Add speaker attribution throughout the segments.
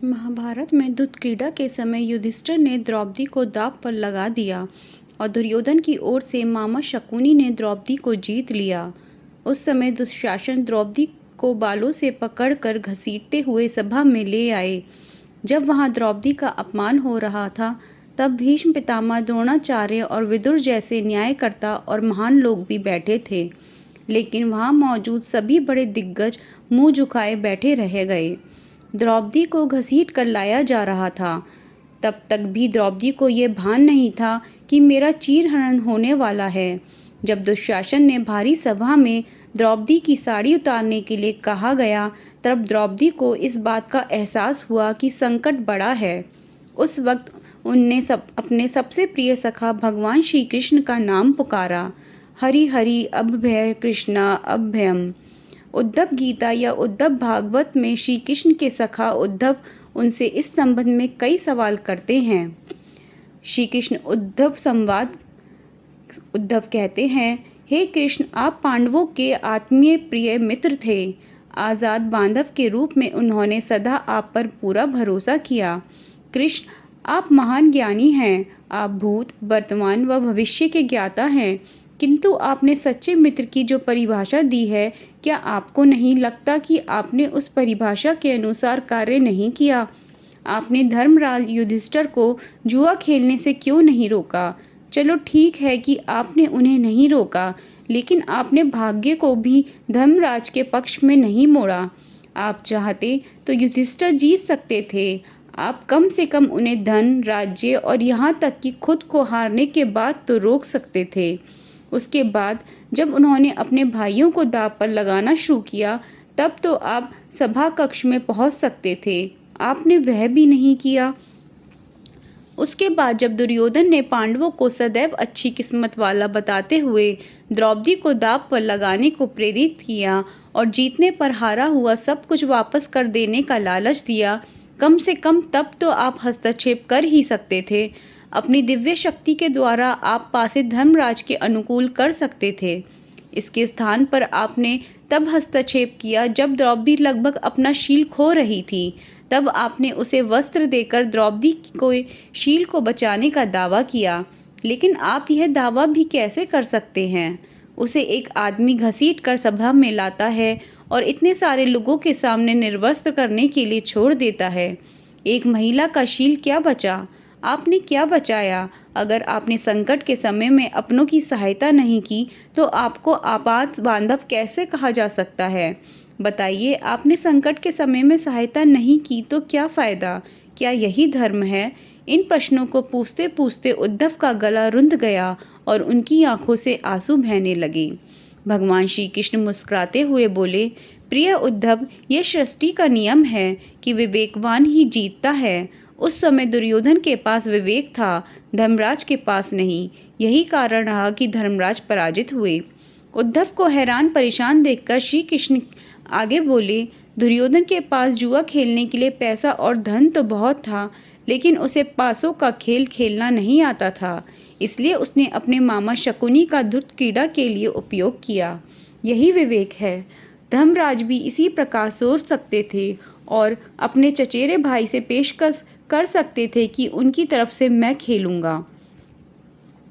Speaker 1: महाभारत में दुष्ट क्रीड़ा के समय युधिष्ठिर ने द्रौपदी को दांव पर लगा दिया और दुर्योधन की ओर से मामा शकुनी ने द्रौपदी को जीत लिया। उस समय दुशासन द्रौपदी को बालों से पकड़कर घसीटते हुए सभा में ले आए। जब वहां द्रौपदी का अपमान हो रहा था, तब भीष्म पितामह, द्रोणाचार्य और विदुर जैसे न्यायकर्ता और महान लोग भी बैठे थे, लेकिन वहां मौजूद सभी बड़े दिग्गज मुंह झुकाए बैठे रह गए। द्रौपदी को घसीट कर लाया जा रहा था। तब तक भी द्रौपदी को ये भान नहीं था कि मेरा चीरहरण होने वाला है। जब दुशासन ने भारी सभा में द्रौपदी की साड़ी उतारने के लिए कहा गया, तब द्रौपदी को इस बात का एहसास हुआ कि संकट बड़ा है। उस वक्त उनने अपने सबसे प्रिय सखा भगवान श्री कृष्ण का नाम पुकारा, हरि हरि अभय कृष्णा अभयम। उद्धव गीता या उद्धव भागवत में श्री कृष्ण के सखा उद्धव उनसे इस संबंध में कई सवाल करते हैं। श्री कृष्ण उद्धव कहते हैं, हे कृष्ण, आप पांडवों के आत्मीय प्रिय मित्र थे। आज़ाद बांधव के रूप में उन्होंने सदा आप पर पूरा भरोसा किया। कृष्ण, आप महान ज्ञानी हैं। आप भूत, वर्तमान व भविष्य के ज्ञाता हैं, किंतु आपने सच्चे मित्र की जो परिभाषा दी है, क्या आपको नहीं लगता कि आपने उस परिभाषा के अनुसार कार्य नहीं किया? आपने धर्मराज युधिष्ठिर को जुआ खेलने से क्यों नहीं रोका? चलो ठीक है कि आपने उन्हें नहीं रोका, लेकिन आपने भाग्य को भी धर्मराज के पक्ष में नहीं मोड़ा। आप चाहते तो युधिष्ठिर जीत सकते थे। आप कम से कम उन्हें धन, राज्य और यहाँ तक कि खुद को हारने के बाद तो रोक सकते थे। उसके बाद जब उन्होंने अपने भाइयों को दांव पर लगाना शुरू किया, तब तो आप सभा कक्ष में पहुंच सकते थे। आपने वह भी नहीं किया। उसके बाद जब दुर्योधन ने पांडवों को सदैव अच्छी किस्मत वाला बताते हुए द्रौपदी को दांव पर लगाने को प्रेरित किया और जीतने पर हारा हुआ सब कुछ वापस कर देने का लालच दिया, कम से कम तब तो आप हस्तक्षेप कर ही सकते थे। अपनी दिव्य शक्ति के द्वारा आप पासे धर्मराज के अनुकूल कर सकते थे। इसके स्थान पर आपने तब हस्तक्षेप किया जब द्रौपदी लगभग अपना शील खो रही थी। तब आपने उसे वस्त्र देकर द्रौपदी को शील को बचाने का दावा किया। लेकिन आप यह दावा भी कैसे कर सकते हैं? उसे एक आदमी घसीट कर सभा में लाता है और इतने सारे लोगों के सामने निर्वस्त्र करने के लिए छोड़ देता है। एक महिला का शील क्या बचा? आपने क्या बचाया? अगर आपने संकट के समय में अपनों की सहायता नहीं की, तो आपको आपात बांधव कैसे कहा जा सकता है? बताइए, आपने संकट के समय में सहायता नहीं की तो क्या फ़ायदा? क्या यही धर्म है? इन प्रश्नों को पूछते पूछते उद्धव का गला रुंध गया और उनकी आंखों से आंसू बहने लगे। भगवान श्री कृष्ण मुस्कुराते हुए बोले, प्रिय उद्धव, यह सृष्टि का नियम है कि विवेकवान ही जीतता है। उस समय दुर्योधन के पास विवेक था, धर्मराज के पास नहीं। यही कारण रहा कि धर्मराज पराजित हुए। उद्धव को हैरान परेशान देखकर श्री कृष्ण आगे बोले, दुर्योधन के पास जुआ खेलने के लिए पैसा और धन तो बहुत था, लेकिन उसे पासों का खेल खेलना नहीं आता था। इसलिए उसने अपने मामा शकुनी का धूर्त क्रीड़ा के लिए उपयोग किया। यही विवेक है। धर्मराज भी इसी प्रकार सोच सकते थे और अपने चचेरे भाई से पेशकश कर सकते थे कि उनकी तरफ से मैं खेलूंगा।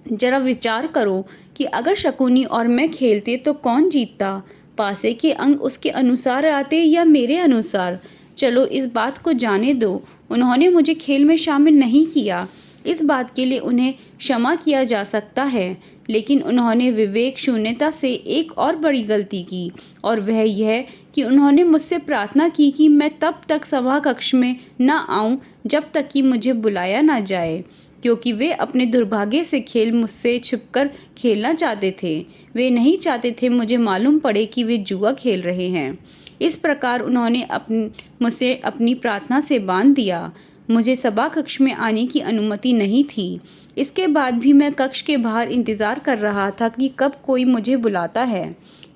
Speaker 1: जरा विचार करो कि अगर शकुनी और मैं खेलते तो कौन जीतता? पासे के अंक उसके अनुसार आते या मेरे अनुसार? चलो इस बात को जाने दो। उन्होंने मुझे खेल में शामिल नहीं किया, इस बात के लिए उन्हें क्षमा किया जा सकता है, लेकिन उन्होंने विवेक शून्यता से एक और बड़ी गलती की, और वह यह कि उन्होंने मुझसे प्रार्थना की कि मैं तब तक सभा कक्ष में न आऊं जब तक कि मुझे बुलाया ना जाए, क्योंकि वे अपने दुर्भाग्य से खेल मुझसे छिपकर खेलना चाहते थे। वे नहीं चाहते थे मुझे मालूम पड़े कि वे जुआ खेल रहे हैं। इस प्रकार उन्होंने मुझसे अपनी प्रार्थना से बांध दिया। मुझे सभा कक्ष में आने की अनुमति नहीं थी। इसके बाद भी मैं कक्ष के बाहर इंतजार कर रहा था कि कब कोई मुझे बुलाता है।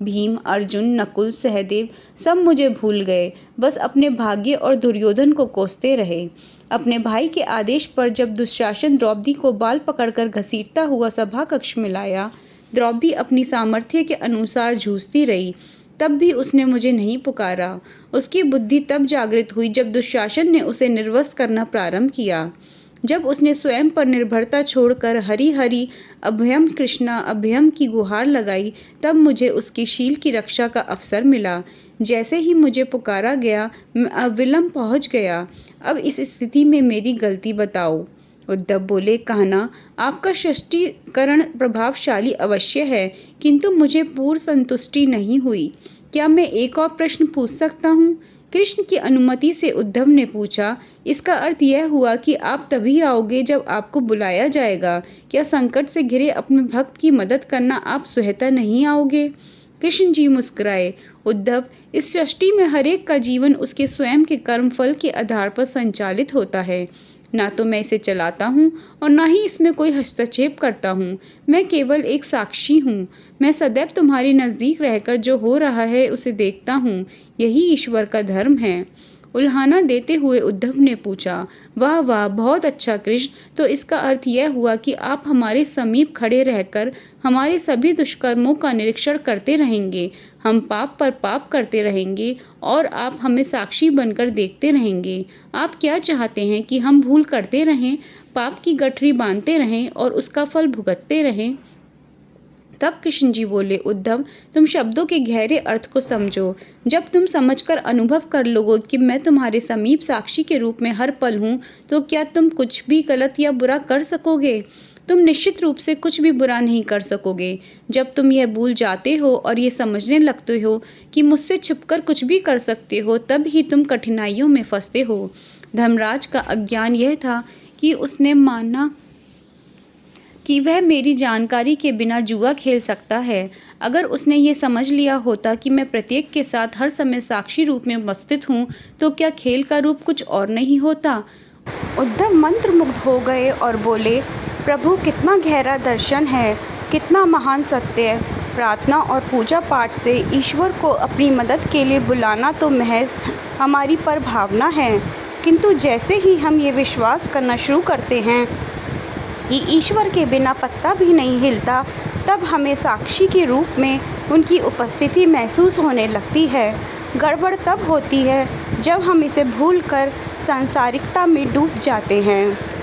Speaker 1: भीम, अर्जुन, नकुल, सहदेव सब मुझे भूल गए, बस अपने भाग्य और दुर्योधन को कोसते रहे। अपने भाई के आदेश पर जब दुशासन द्रौपदी को बाल पकड़कर घसीटता हुआ सभा कक्ष में लाया, द्रौपदी अपनी सामर्थ्य के अनुसार जूझती रही। तब भी उसने मुझे नहीं पुकारा। उसकी बुद्धि तब जागृत हुई जब दुशासन ने उसे निर्वस्त्र करना प्रारंभ किया। जब उसने स्वयं पर निर्भरता छोड़कर हरि हरि अभयम कृष्णा अभयम की गुहार लगाई, तब मुझे उसकी शील की रक्षा का अवसर मिला। जैसे ही मुझे पुकारा गया, मैं अविलंब पहुंच गया। अब इस स्थिति में मेरी गलती बताओ। उद्धव बोले, कहना, आपका स्पष्टीकरण प्रभावशाली अवश्य है, किंतु मुझे पूर्ण संतुष्टि नहीं हुई। क्या मैं एक और प्रश्न पूछ सकता हूँ? कृष्ण की अनुमति से उद्धव ने पूछा। इसका अर्थ यह हुआ कि आप तभी आओगे जब आपको बुलाया जाएगा। क्या संकट से घिरे अपने भक्त की मदद करना आप स्वतः नहीं आओगे? कृष्ण जी मुस्कुराए। उद्धव, इस सृष्टि में हरेक का जीवन उसके स्वयं के कर्मफल के आधार पर संचालित होता है। ना तो मैं इसे चलाता हूँ और ना ही इसमें कोई हस्तक्षेप करता हूँ। मैं केवल एक साक्षी हूँ। मैं सदैव तुम्हारे नज़दीक रहकर जो हो रहा है उसे देखता हूँ। यही ईश्वर का धर्म है। उल्हाना देते हुए उद्धव ने पूछा, वाह वाह, बहुत अच्छा कृष्ण। तो इसका अर्थ यह हुआ कि आप हमारे समीप खड़े रहकर हमारे सभी दुष्कर्मों का निरीक्षण करते रहेंगे। हम पाप पर पाप करते रहेंगे और आप हमें साक्षी बनकर देखते रहेंगे। आप क्या चाहते हैं कि हम भूल करते रहें, पाप की गठरी बांधते रहें और उसका फल भुगतते रहें? तब कृष्ण जी बोले, उद्धव, तुम शब्दों के गहरे अर्थ को समझो। जब तुम समझकर अनुभव कर लोगे कि मैं तुम्हारे समीप साक्षी के रूप में हर पल हूँ, तो क्या तुम कुछ भी गलत या बुरा कर सकोगे? तुम निश्चित रूप से कुछ भी बुरा नहीं कर सकोगे। जब तुम यह भूल जाते हो और ये समझने लगते हो कि मुझसे छिपकर कुछ भी कर सकते हो, तब ही तुम कठिनाइयों में फंसते हो। धर्मराज का अज्ञान यह था कि उसने माना कि वह मेरी जानकारी के बिना जुआ खेल सकता है। अगर उसने ये समझ लिया होता कि मैं प्रत्येक के साथ हर समय साक्षी रूप में उपस्थित हूँ, तो क्या खेल का रूप कुछ और नहीं होता? उद्धव मंत्रमुग्ध हो गए और बोले, प्रभु, कितना गहरा दर्शन है, कितना महान सत्य। प्रार्थना और पूजा पाठ से ईश्वर को अपनी मदद के लिए बुलाना तो महज हमारी परभावना है, किंतु जैसे ही हम ये विश्वास करना शुरू करते हैं कि ईश्वर के बिना पत्ता भी नहीं हिलता, तब हमें साक्षी के रूप में उनकी उपस्थिति महसूस होने लगती है। गड़बड़ तब होती है जब हम इसे भूलकर सांसारिकता में डूब जाते हैं।